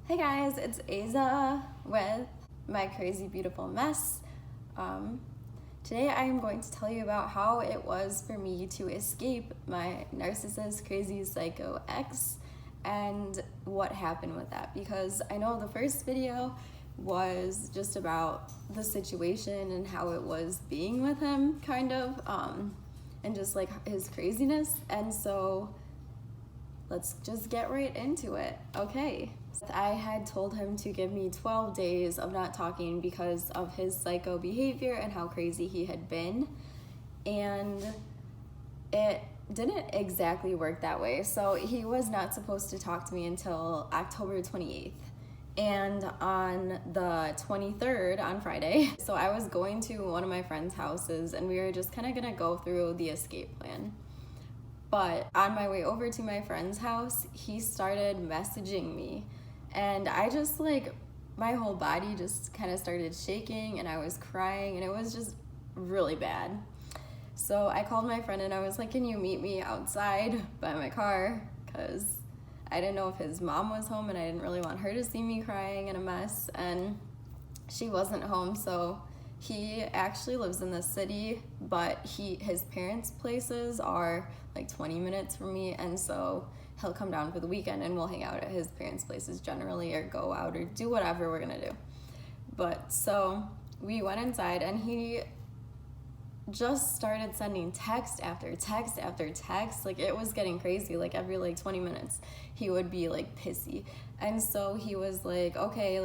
Hey guys, it's Aza with my crazy beautiful mess. Today I am going to tell you about how it was for me to escape my narcissist, crazy psycho ex and what happened with that, because I know the first video was just about the situation and how it was being with him, kind of, and just like his craziness. And so let's just get right into it. Okay. I had told him to give me 12 days of not talking because of his psycho behavior and how crazy he had been. And it didn't exactly work that way. So he was not supposed to talk to me until October 28th. And on the 23rd, on Friday, so I was going to one of my friend's houses and we were just kind of gonna go through the escape plan. But on my way over to my friend's house, he started messaging me. And I just my whole body just kind of started shaking and I was crying and it was just really bad. So I called my friend and I was like, can you meet me outside by my car? Because I didn't know if his mom was home and I didn't really want her to see me crying and a mess. And she wasn't home, so he actually lives in the city, but his parents' places are like 20 minutes from me, and so he'll come down for the weekend and we'll hang out at his parents' places generally, or go out or do whatever we're gonna do. But so we went inside and he just started sending text after text after text. Like, it was getting crazy. Like, every 20 minutes he would be pissy. And so he was like, okay,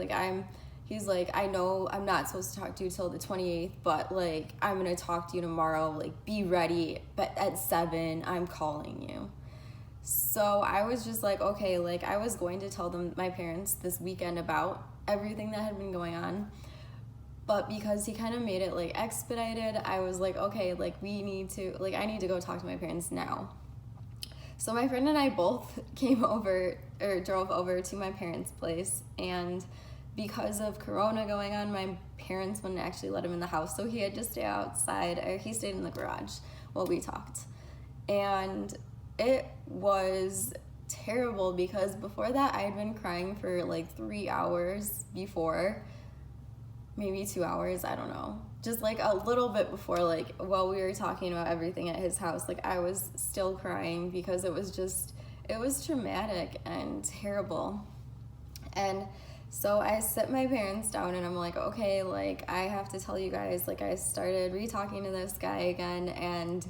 he's like, I know I'm not supposed to talk to you till the 28th, but I'm gonna talk to you tomorrow, be ready, but at 7 I'm calling you. So I was just like, okay, I was going to tell my parents this weekend about everything that had been going on, but because he kind of made it expedited, I was like, okay, we need to, I need to go talk to my parents now. So my friend and I both drove over to my parents' place, and because of Corona going on, my parents wouldn't actually let him in the house, so he had to stay outside, or he stayed in the garage while we talked. And it was terrible because before that I had been crying for 3 hours before, maybe 2 hours, I don't know, just a little bit before, while we were talking about everything at his house, I was still crying because it was traumatic and terrible. And so I sit my parents down and I'm like, okay, I have to tell you guys, I started re-talking to this guy again, and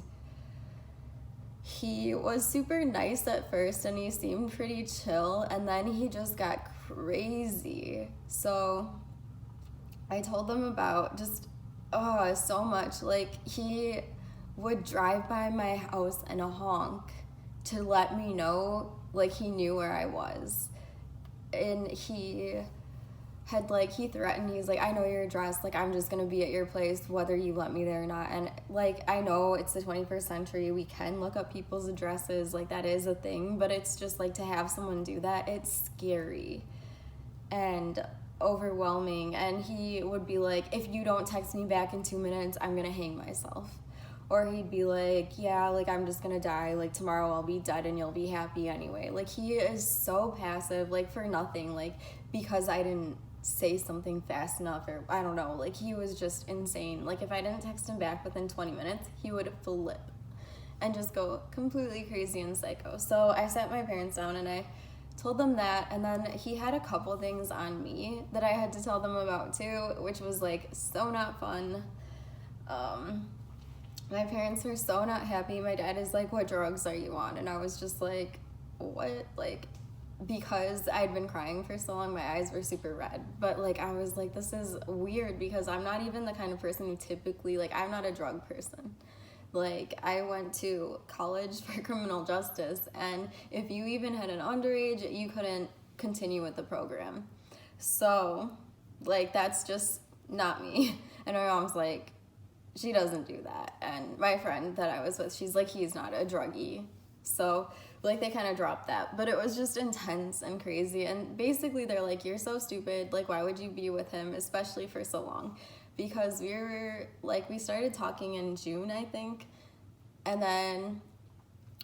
he was super nice at first and he seemed pretty chill, and then he just got crazy. So I told them about just, so much. He would drive by my house in a honk to let me know, he knew where I was. And he had he threatened, he's like, I know your address, I'm just gonna be at your place whether you let me there or not. And I know it's the 21st century, we can look up people's addresses, that is a thing, but it's just to have someone do that, it's scary and overwhelming. And he would be like, if you don't text me back in 2 minutes, I'm gonna hang myself. Or he'd be like, yeah, I'm just gonna die, tomorrow I'll be dead and you'll be happy anyway. He is so passive, for nothing, because I didn't say something fast enough, or I don't know, he was just insane. If I didn't text him back within 20 minutes, he would flip and just go completely crazy and psycho. So I sat my parents down and I told them that, and then he had a couple things on me that I had to tell them about too, which was so not fun. My parents were so not happy. My dad is like, what drugs are you on? And I was just like, what? Because I'd been crying for so long, my eyes were super red. But I was like, this is weird because I'm not even the kind of person who typically, I'm not a drug person. I went to college for criminal justice, and if you even had an underage, you couldn't continue with the program. So, that's just not me. And my mom's like, she doesn't do that. And my friend that I was with, she's like, he's not a druggie. So they kind of dropped that, but it was just intense and crazy. And basically they're like, you're so stupid, why would you be with him, especially for so long? Because we started talking in June, I think, and then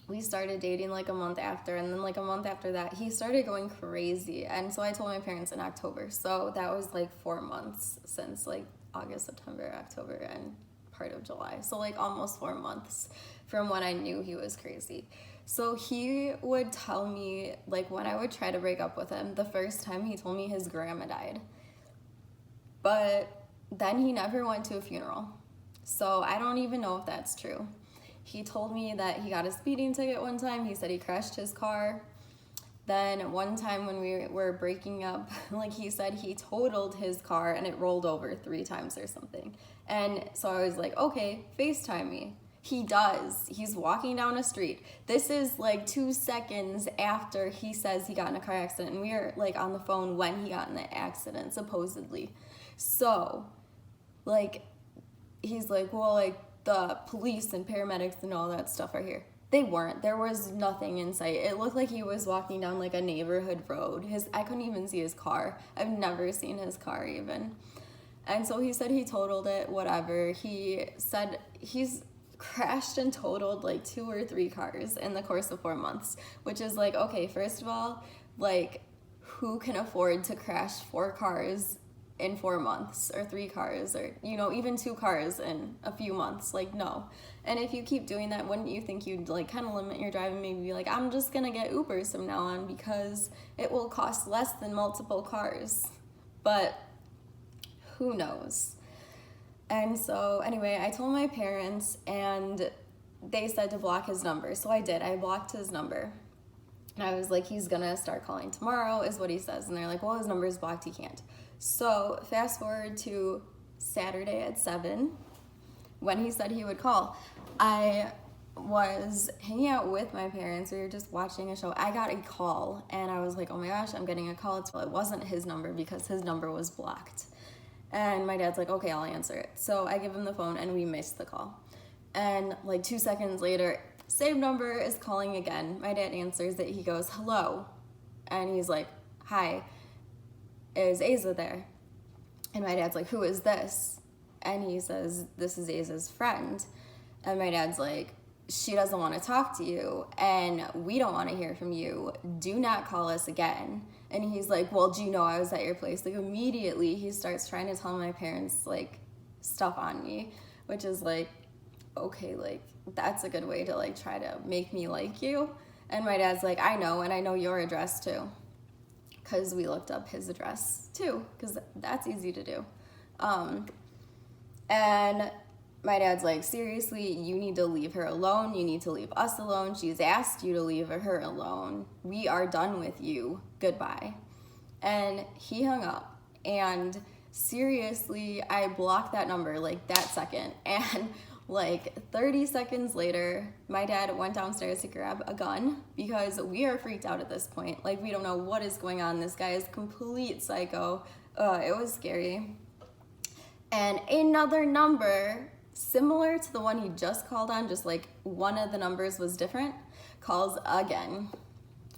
we started dating like a month after, and then like a month after that he started going crazy. And so I told my parents in October, so that was like 4 months since like August, September, October, and part of July, so like almost 4 months from when I knew he was crazy. So he would tell me, like, when I would try to break up with him, the first time he told me his grandma died, but then he never went to a funeral, so I don't even know if that's true. He told me that he got a speeding ticket one time. He said he crashed his car. Then one time when we were breaking up, like, he said he totaled his car and it rolled over 3 times or something. And so I was like, okay, FaceTime me. He does. He's walking down a street. This is like 2 seconds after he says he got in a car accident, and we are like on the phone when he got in the accident, supposedly. So, like, he's like, well, like, the police and paramedics and all that stuff are here. They weren't. There was nothing in sight. It looked like he was walking down like a neighborhood road. I couldn't even see his car. I've never seen his car even. And so he said he totaled it, whatever. He said he's crashed and totaled like 2 or 3 cars in the course of 4 months, which is like, okay, first of all, like, who can afford to crash 4 cars in 4 months, or 3 cars, or, you know, even 2 cars in a few months? Like, no. And if you keep doing that, wouldn't you think you'd like kind of limit your driving? Maybe be like, I'm just gonna get Ubers from now on because it will cost less than multiple cars. But who knows? And so anyway, I told my parents, and they said to block his number. So I did. I blocked his number. And I was like, he's gonna start calling tomorrow, is what he says. And they're like, well, his number is blocked, he can't. So fast forward to Saturday at 7, when he said he would call. I was hanging out with my parents. We were just watching a show. I got a call, and I was like, oh my gosh, I'm getting a call. Well, it wasn't his number because his number was blocked. And my dad's like, okay, I'll answer it. So I give him the phone, and we missed the call. And like 2 seconds later, same number is calling again. My dad answers it. He goes, hello. And he's like, hi, is Asa there? And my dad's like, who is this? And he says, this is Asa's friend. And my dad's like, she doesn't want to talk to you, and we don't want to hear from you. Do not call us again. And he's like, well, do you know I was at your place? Like, immediately he starts trying to tell my parents like stuff on me, which is like, okay, like, that's a good way to like try to make me like you. And my dad's like, I know, and I know your address too, because we looked up his address too, because that's easy to do. And my dad's like, seriously, you need to leave her alone. You need to leave us alone. She's asked you to leave her alone. We are done with you. Goodbye. And he hung up. And seriously, I blocked that number like that second. And like 30 seconds later, my dad went downstairs to grab a gun because we are freaked out at this point. Like, we don't know what is going on. This guy is complete psycho. It was scary. And another number similar to the one he just called on, just like one of the numbers was different, calls again.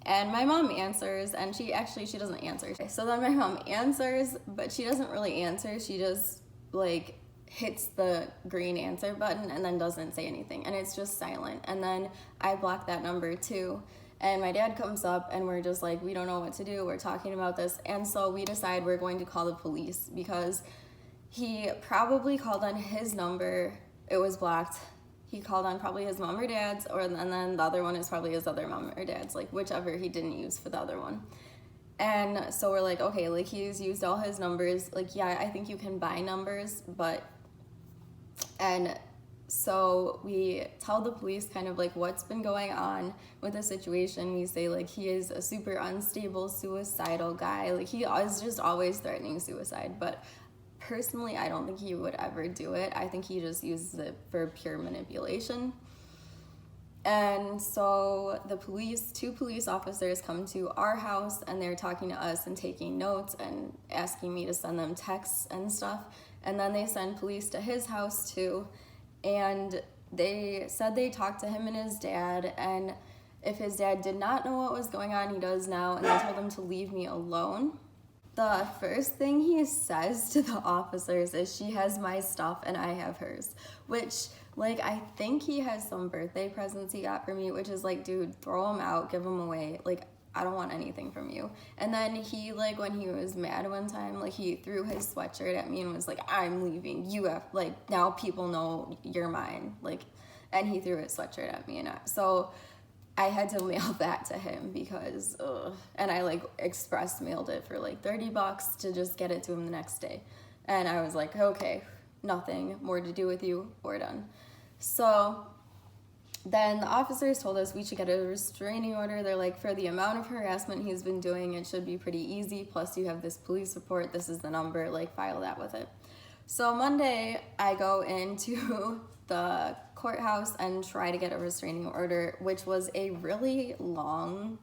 And my mom answers, and she doesn't answer. So then my mom answers, but she doesn't really answer. She just like hits the green answer button and then doesn't say anything, and it's just silent. And then I block that number too. And my dad comes up, and we're just like, we don't know what to do. We're talking about this. And so we decide we're going to call the police because he probably called on his number. It was blocked. He called on probably his mom or dad's, and then the other one is probably his other mom or dad's, like whichever he didn't use for the other one. And so we're like, okay, like, he's used all his numbers. Like, yeah, I think you can buy numbers, but... And so we tell the police kind of like what's been going on with the situation. We say like he is a super unstable, suicidal guy. Like, he is just always threatening suicide, but personally, I don't think he would ever do it. I think he just uses it for pure manipulation. And so the police, 2 police officers come to our house, and they're talking to us and taking notes and asking me to send them texts and stuff. And then they send police to his house too. And they said they talked to him and his dad, and if his dad did not know what was going on, he does now, and they told him to leave me alone. The first thing he says to the officers is, she has my stuff and I have hers, which Like, I think he has some birthday presents he got for me, which is like, dude, throw them out, give them away. Like, I don't want anything from you. And then he, like, when he was mad one time, like, he threw his sweatshirt at me and was like, I'm leaving. You have, like, now people know you're mine. Like, and he threw his sweatshirt at me. So I had to mail that to him because, and I, like, express mailed it for, like, $30 to just get it to him the next day. And I was like, okay, nothing more to do with you. We're done. So then the officers told us we should get a restraining order. They're like, for the amount of harassment he's been doing, it should be pretty easy. Plus, you have this police report. This is the number. Like, file that with it. So Monday, I go into the courthouse and try to get a restraining order, which was a really long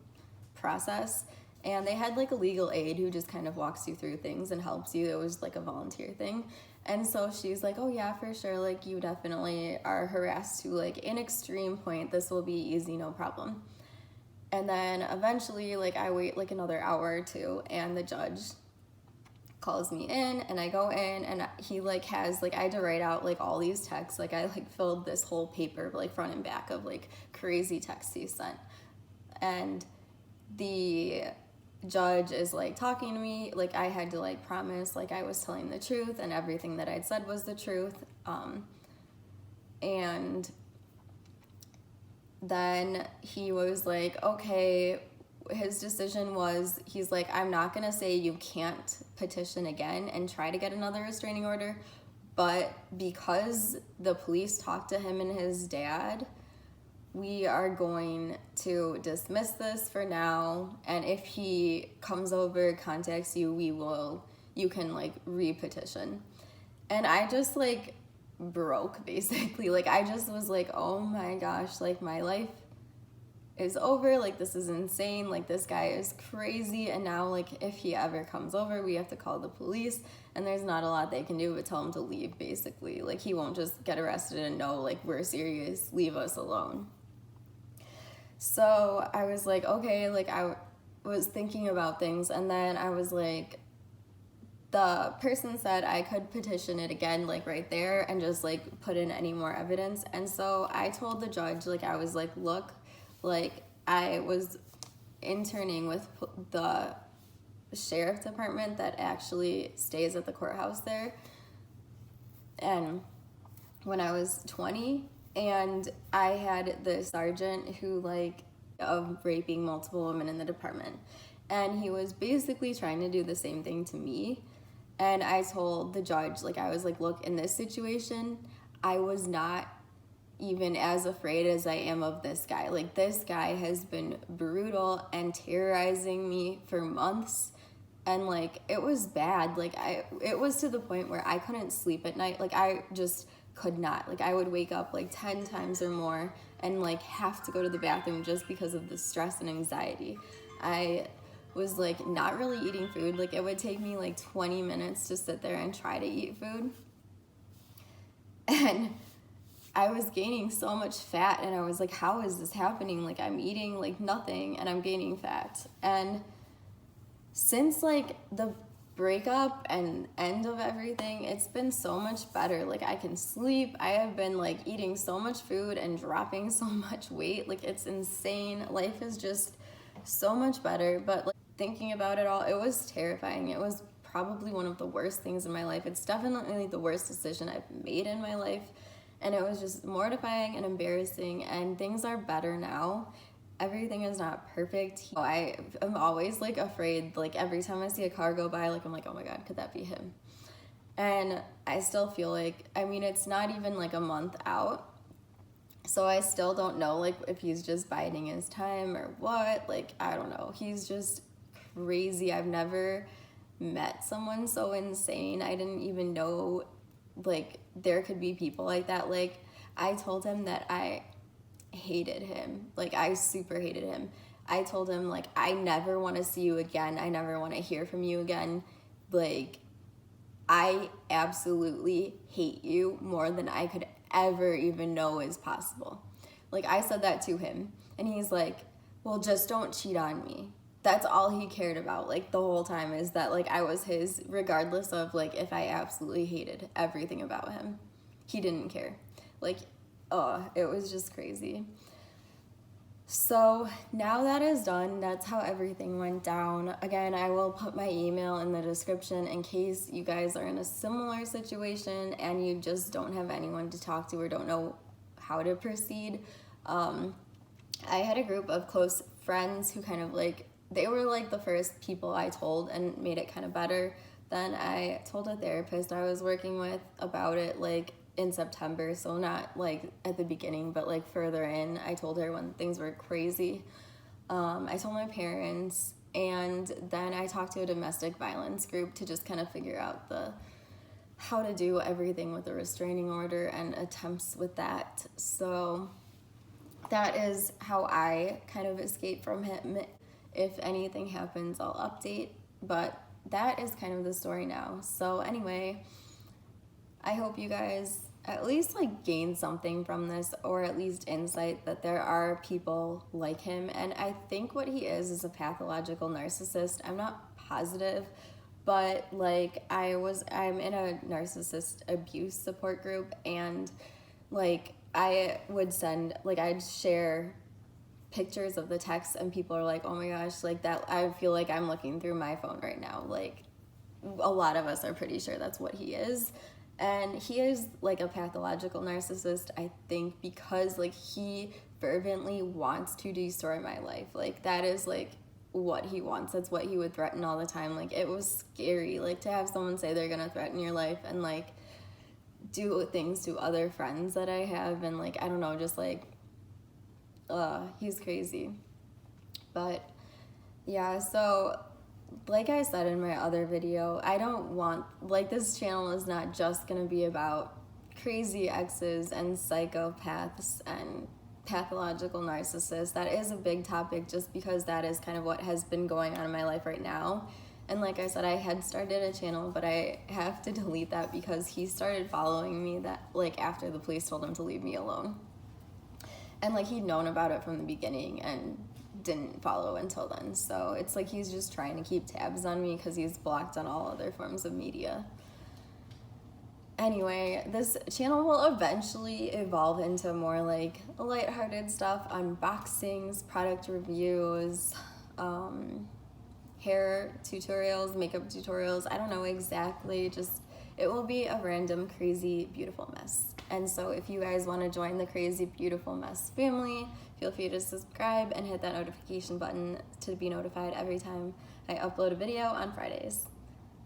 process. And they had, like, a legal aide who just kind of walks you through things and helps you. It was, like, a volunteer thing. And so she's like, oh, yeah, for sure. Like, you definitely are harassed to, like, an extreme point. This will be easy, no problem. And then eventually, like, I wait, like, another hour or two, and the judge calls me in, and I go in, and he, like, has, like, I had to write out, like, all these texts. Like, I, like, filled this whole paper, like, front and back of, like, crazy texts he sent. And the judge is, like, talking to me. Like, I had to, like, promise, like, I was telling the truth and everything that I'd said was the truth. And then he was like, okay, his decision was, he's like, I'm not gonna say you can't petition again and try to get another restraining order, but because the police talked to him and his dad, we are going to dismiss this for now, and if he comes over, contacts you, you can, like, re-petition. And I just, like, broke, basically. Like, I just was like, oh my gosh, like, my life is over. Like, this is insane. Like, this guy is crazy. And now, like, if he ever comes over, we have to call the police, and there's not a lot they can do but tell him to leave, basically. Like, he won't just get arrested and know, like, we're serious, leave us alone. So I was like, okay, like, I was thinking about things, and then I was like, the person said I could petition it again, like, right there, and just, like, put in any more evidence. And so I told the judge, like, I was like, look, like, I was interning with the sheriff's department that actually stays at the courthouse there, and when I was 20, and I had the sergeant who, like, of raping multiple women in the department, and he was basically trying to do the same thing to me. And I told the judge, like, I was like, look, in this situation, I was not even as afraid as I am of this guy. Like, this guy has been brutal and terrorizing me for months, and, like, it was bad. Like, it was to the point where I couldn't sleep at night. Like, I just could not. Like, I would wake up, like, 10 times or more and, like, have to go to the bathroom just because of the stress and anxiety. I was, like, not really eating food. Like, it would take me, like, 20 minutes to sit there and try to eat food. And I was gaining so much fat, and I was like, how is this happening? Like, I'm eating, like, nothing, and I'm gaining fat. And since, like, the breakup and end of everything, it's been so much better. Like, I can sleep. I have been, like, eating so much food and dropping so much weight. Like, it's insane. Life is just so much better. But, like, thinking about it all, it was terrifying. It was probably one of the worst things in my life. It's definitely the worst decision I've made in my life, and it was just mortifying and embarrassing. And things are better now. Everything is not perfect. I am always, like, afraid. Like, every time I see a car go by, like, I'm like, oh my god, could that be him? And I still feel like, I mean, it's not even, like, a month out, so I still don't know, like, if he's just biding his time or what. Like, I don't know. He's just crazy. I've never met someone so insane. I didn't even know, like, there could be people like that. Like, I told him that I hated him. Like, I super hated him. I told him, like, I never want to see you again. I never want to hear from you again. Like, I absolutely hate you more than I could ever even know is possible. Like, I said that to him, and he's like, well, just don't cheat on me. That's all he cared about, like, the whole time, is that, like, I was his, regardless of, like, if I absolutely hated everything about him. He didn't care. Like, it was just crazy. So now that is done, that's how everything went down. Again, I will put my email in the description in case you guys are in a similar situation and you just don't have anyone to talk to or don't know how to proceed. I had a group of close friends who kind of like, they were like the first people I told and made it kind of better. Then I told a therapist I was working with about it like in September, so not like at the beginning, but like further in. I told her when things were crazy. I told my parents, and then I talked to a domestic violence group to just kind of figure out how to do everything with the restraining order and attempts with that. So that is how I kind of escape from him. If anything happens, I'll update, but that is kind of the story now. So anyway, I hope you guys at least like gain something from this, or at least insight that there are people like him. And I think what he is a pathological narcissist. I'm not positive, but like I'm in a narcissist abuse support group, and like I would I'd share pictures of the text, and people are like, oh my gosh, like that, I feel like I'm looking through my phone right now. Like a lot of us are pretty sure that's what he is. And he is like a pathological narcissist, I think, because like he fervently wants to destroy my life. Like that is like what he wants. That's what he would threaten all the time. Like it was scary, like to have someone say they're gonna threaten your life and like do things to other friends that I have, and like I don't know, just like he's crazy. But yeah, so like I said in my other video, I don't want, like, this channel is not just gonna be about crazy exes and psychopaths and pathological narcissists. That is a big topic just because that is kind of what has been going on in my life right now. And like I said, I had started a channel, but I have to delete that because he started following me that like after the police told him to leave me alone. And like he'd known about it from the beginning and didn't follow until then. So it's like he's just trying to keep tabs on me because he's blocked on all other forms of media. Anyway, this channel will eventually evolve into more like lighthearted stuff, unboxings, product reviews, hair tutorials, makeup tutorials. I don't know exactly, just it will be a random crazy beautiful mess. And so if you guys want to join the crazy beautiful mess family, feel free to subscribe and hit that notification button to be notified every time I upload a video on Fridays.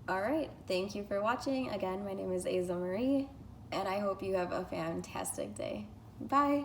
All right, thank you for watching. Again, my name is Aza Marie, and I hope you have a fantastic day. Bye.